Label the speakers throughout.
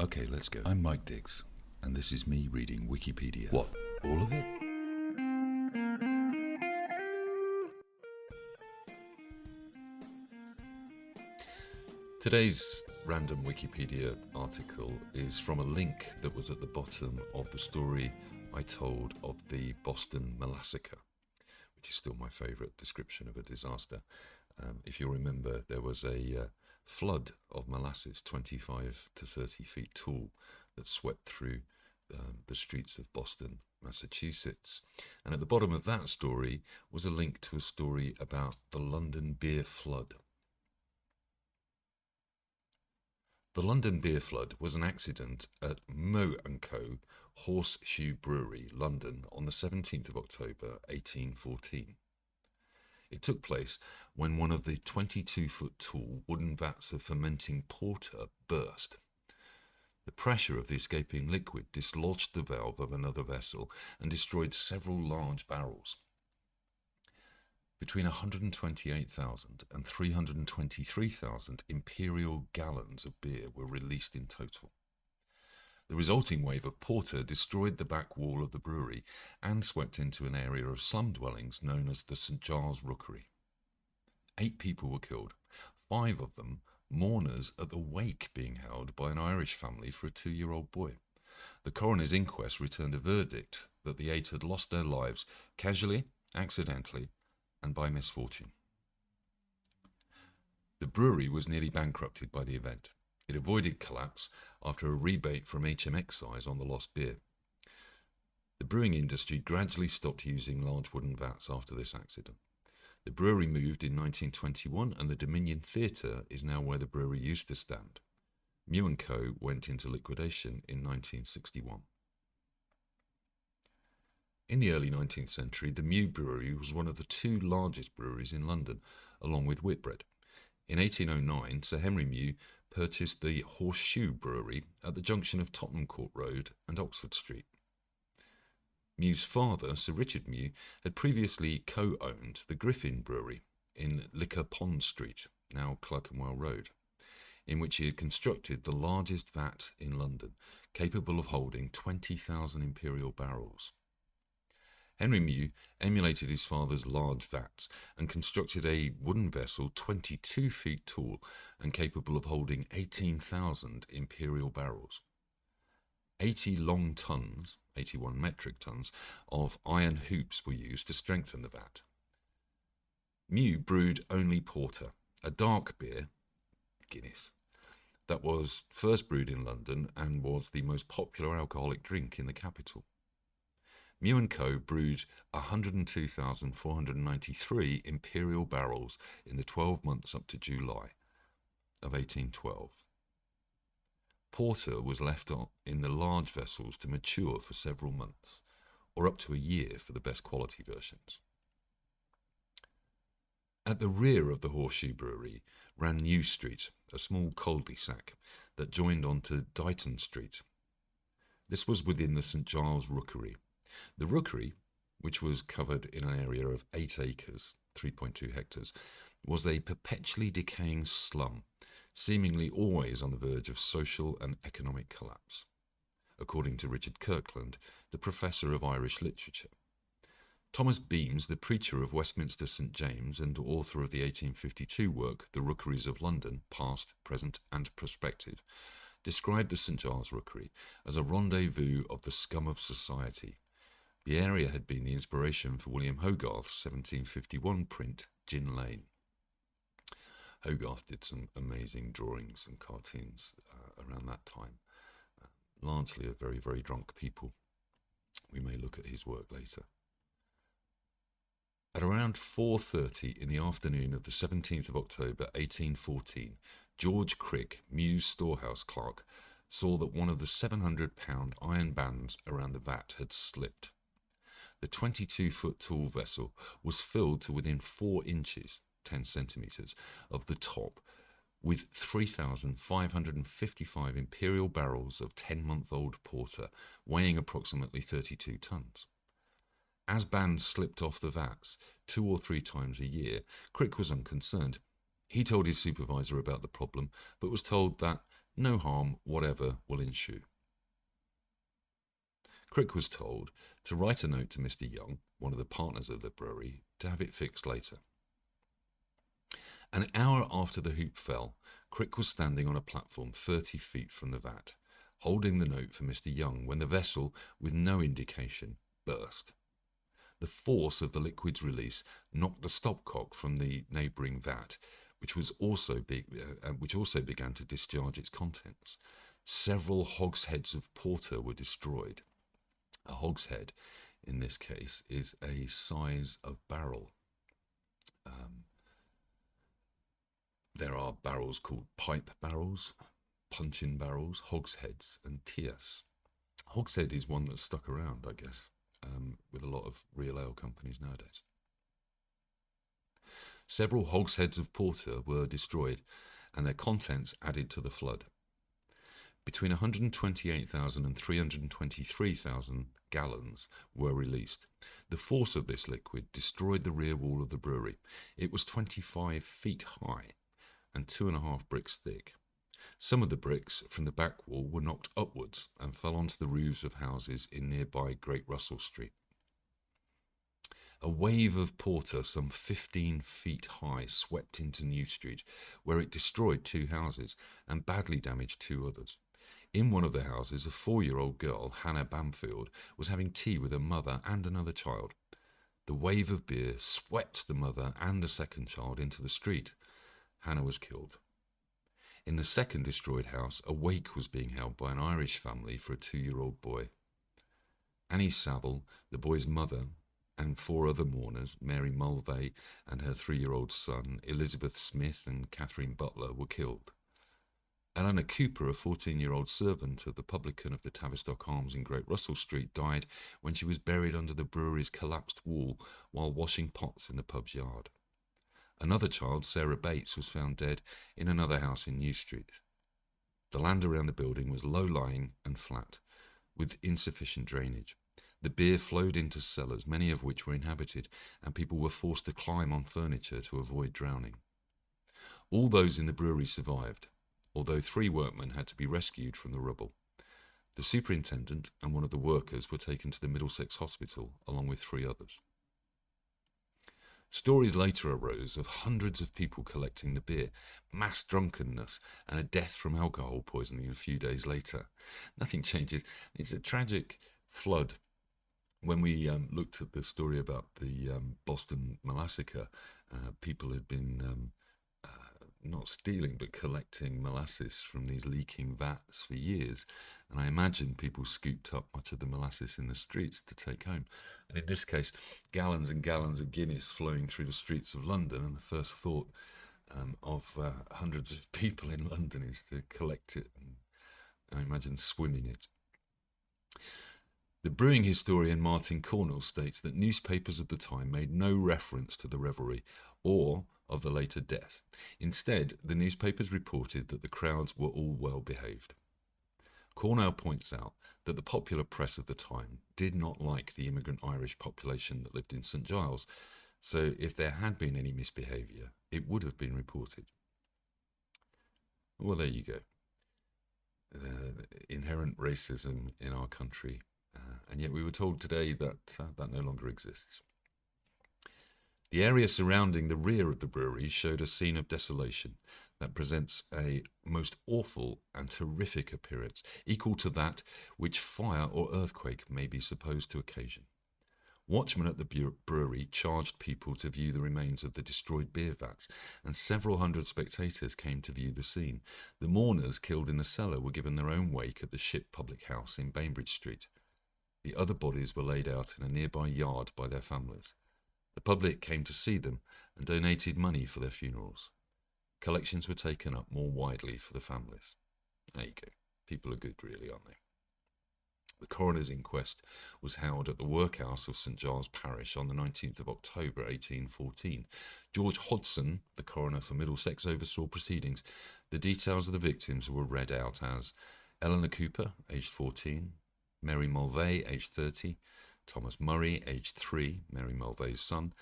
Speaker 1: Okay, let's go. I'm Mike Diggs, and this is me reading Wikipedia. What? All of it? Today's random Wikipedia article is from a link that was at the bottom of the story I told of the Boston Malassacre, which is still my favourite description of a disaster. If you remember, there was a flood of molasses 25 to 30 feet tall that swept through the streets of Boston, Massachusetts. And at the bottom of that story was a link to a story about the London beer flood. The London beer flood was an accident at Moe & Co. Horseshoe Brewery, London, on the 17th of October, 1814. It took place when one of the 22-foot tall wooden vats of fermenting porter burst. The pressure of the escaping liquid dislodged the valve of another vessel and destroyed several large barrels. Between 128,000 and 323,000 imperial gallons of beer were released in total. The resulting wave of porter destroyed the back wall of the brewery and swept into an area of slum dwellings known as the St. Giles Rookery. 8 people were killed, 5 of them mourners at the wake being held by an Irish family for a 2-year-old boy. The coroner's inquest returned a verdict that the 8 had lost their lives casually, accidentally, and by misfortune. The brewery was nearly bankrupted by the event. It avoided collapse after a rebate from HM Excise on the lost beer. The brewing industry gradually stopped using large wooden vats after this accident. The brewery moved in 1921 and the Dominion Theatre is now where the brewery used to stand. Moe & Co. went into liquidation in 1961. In the early 19th century, the Moe Brewery was one of the 2 largest breweries in London, along with Whitbread. In 1809, Sir Henry Moe purchased the Horseshoe Brewery at the junction of Tottenham Court Road and Oxford Street. Moe's father, Sir Richard Moe, had previously co-owned the Griffin Brewery in Liquor Pond Street, now Clerkenwell Road, in which he had constructed the largest vat in London, capable of holding 20,000 imperial barrels. Henry Moe emulated his father's large vats and constructed a wooden vessel 22 feet tall and capable of holding 18,000 imperial barrels. 80 long tons, 81 metric tons, of iron hoops were used to strengthen the vat. Moe brewed only porter, a dark beer, Guinness, that was first brewed in London and was the most popular alcoholic drink in the capital. Moe & Co. brewed 102,493 imperial barrels in the 12 months up to July of 1812. Porter was left in the large vessels to mature for several months, or up to a year for the best quality versions. At the rear of the Horseshoe Brewery ran New Street, a small cul-de-sac that joined onto Dighton Street. This was within the St. Giles Rookery. The Rookery, which was covered in an area of 8 acres, 3.2 hectares, was a perpetually decaying slum, seemingly always on the verge of social and economic collapse, according to Richard Kirkland, the professor of Irish literature. Thomas Beames, the preacher of Westminster St. James and author of the 1852 work The Rookeries of London, Past, Present and Prospective, described the St. Giles Rookery as a rendezvous of the scum of society. The area had been the inspiration for William Hogarth's 1751 print, Gin Lane. Hogarth did some amazing drawings and cartoons around that time, largely of very, very drunk people. We may look at his work later. At around 4:30 in the afternoon of the 17th of October 1814, George Crick, Moe's storehouse clerk, saw that one of the 700-pound iron bands around the vat had slipped. The 22-foot tall vessel was filled to within 4 inches, 10 centimetres, of the top, with 3,555 imperial barrels of 10-month-old porter, weighing approximately 32 tons. As bands slipped off the vats 2 or 3 times a year, Crick was unconcerned. He told his supervisor about the problem, but was told that No harm whatever will ensue. Crick was told to write a note to Mr. Young, one of the partners of the brewery, to have it fixed later. An hour after the hoop fell, Crick was standing on a platform 30 feet from the vat, holding the note for Mr. Young, when the vessel, with no indication, burst. The force of the liquid's release knocked the stopcock from the neighbouring vat, which also began to discharge its contents. Several hogsheads of porter were destroyed. A hogshead, in this case, is a size of barrel. There are barrels called pipe barrels, puncheon barrels, hogsheads, and tierce. Hogshead is one that's stuck around, I guess, with a lot of real ale companies nowadays. Several hogsheads of porter were destroyed and their contents added to the flood. Between 128,000 and 323,000 gallons were released. The force of this liquid destroyed the rear wall of the brewery. It was 25 feet high and 2.5 bricks thick. Some of the bricks from the back wall were knocked upwards and fell onto the roofs of houses in nearby Great Russell Street. A wave of porter some 15 feet high swept into New Street, where it destroyed 2 houses and badly damaged 2 others. In one of the houses, a 4-year-old girl, Hannah Bamfield, was having tea with her mother and another child. The wave of beer swept the mother and the second child into the street. Hannah was killed. In the second destroyed house, a wake was being held by an Irish family for a 2-year-old boy. Annie Saville, the boy's mother, and 4 other mourners, Mary Mulvey and her 3-year-old son, Elizabeth Smith and Catherine Butler, were killed. Eleanor Cooper, a 14-year-old servant of the publican of the Tavistock Arms in Great Russell Street, died when she was buried under the brewery's collapsed wall while washing pots in the pub's yard. Another child, Sarah Bates, was found dead in another house in New Street. The land around the building was low-lying and flat, with insufficient drainage. The beer flowed into cellars, many of which were inhabited, and people were forced to climb on furniture to avoid drowning. All those in the brewery survived, although 3 workmen had to be rescued from the rubble. The superintendent and one of the workers were taken to the Middlesex Hospital, along with 3 others. Stories later arose of hundreds of people collecting the beer, mass drunkenness, and a death from alcohol poisoning a few days later. Nothing changes. It's a tragic flood. When we looked at the story about the Boston Massacre, people had been not stealing but collecting molasses from these leaking vats for years, and I imagine people scooped up much of the molasses in the streets to take home. And in this case, gallons and gallons of Guinness flowing through the streets of London, and the first thought of hundreds of people in London is to collect it and, I imagine, swim in it. The brewing historian Martin Cornell states that newspapers of the time made no reference to the revelry or of the later death. Instead, the newspapers reported that the crowds were all well behaved. Cornell points out that the popular press of the time did not like the immigrant Irish population that lived in St. Giles, so if there had been any misbehaviour, it would have been reported. Well, there you go. Inherent racism in our country, and yet we were told today that that no longer exists. The area surrounding the rear of the brewery showed a scene of desolation that presents a most awful and horrific appearance, equal to that which fire or earthquake may be supposed to occasion. Watchmen at the brewery charged people to view the remains of the destroyed beer vats, and several hundred spectators came to view the scene. The mourners killed in the cellar were given their own wake at the Ship public house in Bainbridge Street. The other bodies were laid out in a nearby yard by their families. The public came to see them and donated money for their funerals. Collections were taken up more widely for the families. There you go. People are good, really, aren't they? The coroner's inquest was held at the workhouse of St. Giles Parish on the 19th of October 1814. George Hodson, the coroner for Middlesex, oversaw proceedings. The details of the victims were read out as Eleanor Cooper, aged 14, Mary Mulvey, aged 30, Thomas Murray, aged 3, Mary Mulvey's son,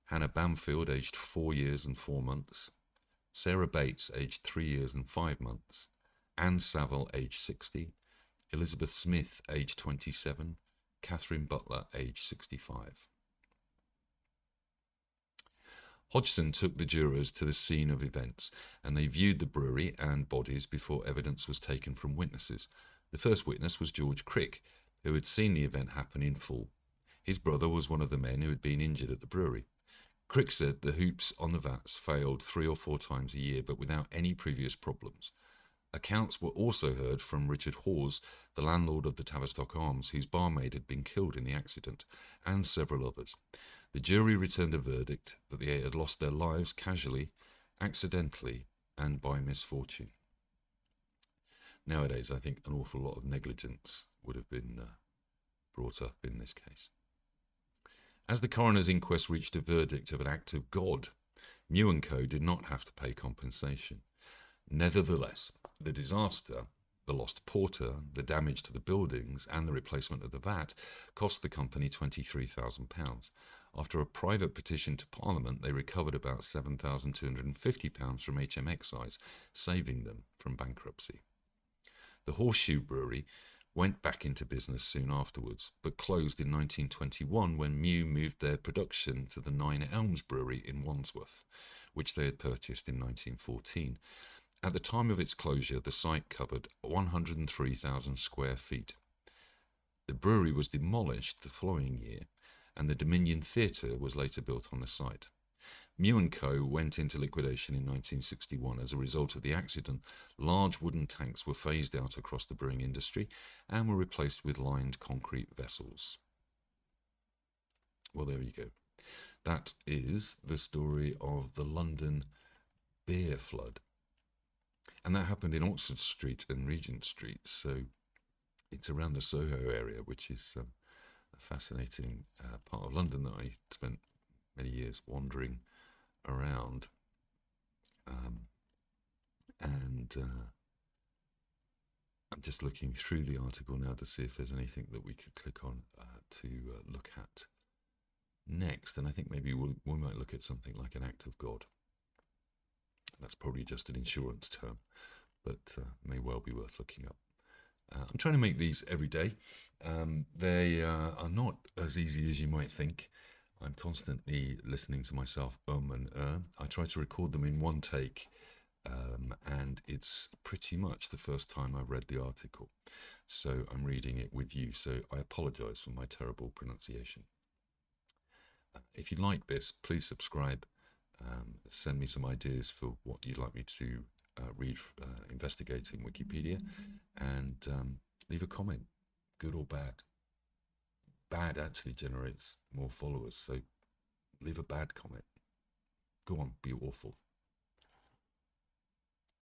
Speaker 1: Hannah Bamfield, aged 4 years and 4 months, Sarah Bates, aged 3 years and 5 months, Anne Saville, age 60, Elizabeth Smith, age 27, Catherine Butler, age 65. Hodgson took the jurors to the scene of events, and they viewed the brewery and bodies before evidence was taken from witnesses. The first witness was George Crick, who had seen the event happen in full. His brother was one of the men who had been injured at the brewery. Crick said the hoops on the vats failed 3 or 4 times a year, but without any previous problems. Accounts were also heard from Richard Hawes, the landlord of the Tavistock Arms, whose barmaid had been killed in the accident, and several others. The jury returned a verdict that they had lost their lives casually, accidentally, and by misfortune. Nowadays, I think an awful lot of negligence would have been brought up in this case. As the coroner's inquest reached a verdict of an act of God, Mew & Co. did not have to pay compensation. Nevertheless, the disaster, the lost porter, the damage to the buildings, and the replacement of the vat cost the company £23,000. After a private petition to Parliament, they recovered about £7,250 from HM Excise, saving them from bankruptcy. The Horseshoe Brewery went back into business soon afterwards, but closed in 1921 when Mew moved their production to the Nine Elms Brewery in Wandsworth, which they had purchased in 1914. At the time of its closure, the site covered 103,000 square feet. The brewery was demolished the following year, and the Dominion Theatre was later built on the site. Mew & Co. went into liquidation in 1961 as a result of the accident. Large wooden tanks were phased out across the brewing industry and were replaced with lined concrete vessels. Well, there you go. That is the story of the London beer flood. And that happened in Oxford Street and Regent Street, so it's around the Soho area, which is a fascinating part of London that I spent many years wandering around. I'm just looking through the article now to see if there's anything that we could click on to look at next. And I think maybe we might look at something like an act of God. That's probably just an insurance term, but may well be worth looking up. I'm trying to make these every day. They are not as easy as you might think. I'm constantly listening to myself and I try to record them in one take, and it's pretty much the first time I've read the article. So I'm reading it with you, so I apologise for my terrible pronunciation. If you like this, please subscribe. Send me some ideas for what you'd like me to read investigating Wikipedia, and leave a comment, good or bad. Bad actually generates more followers, so leave a bad comment. Go on, be awful.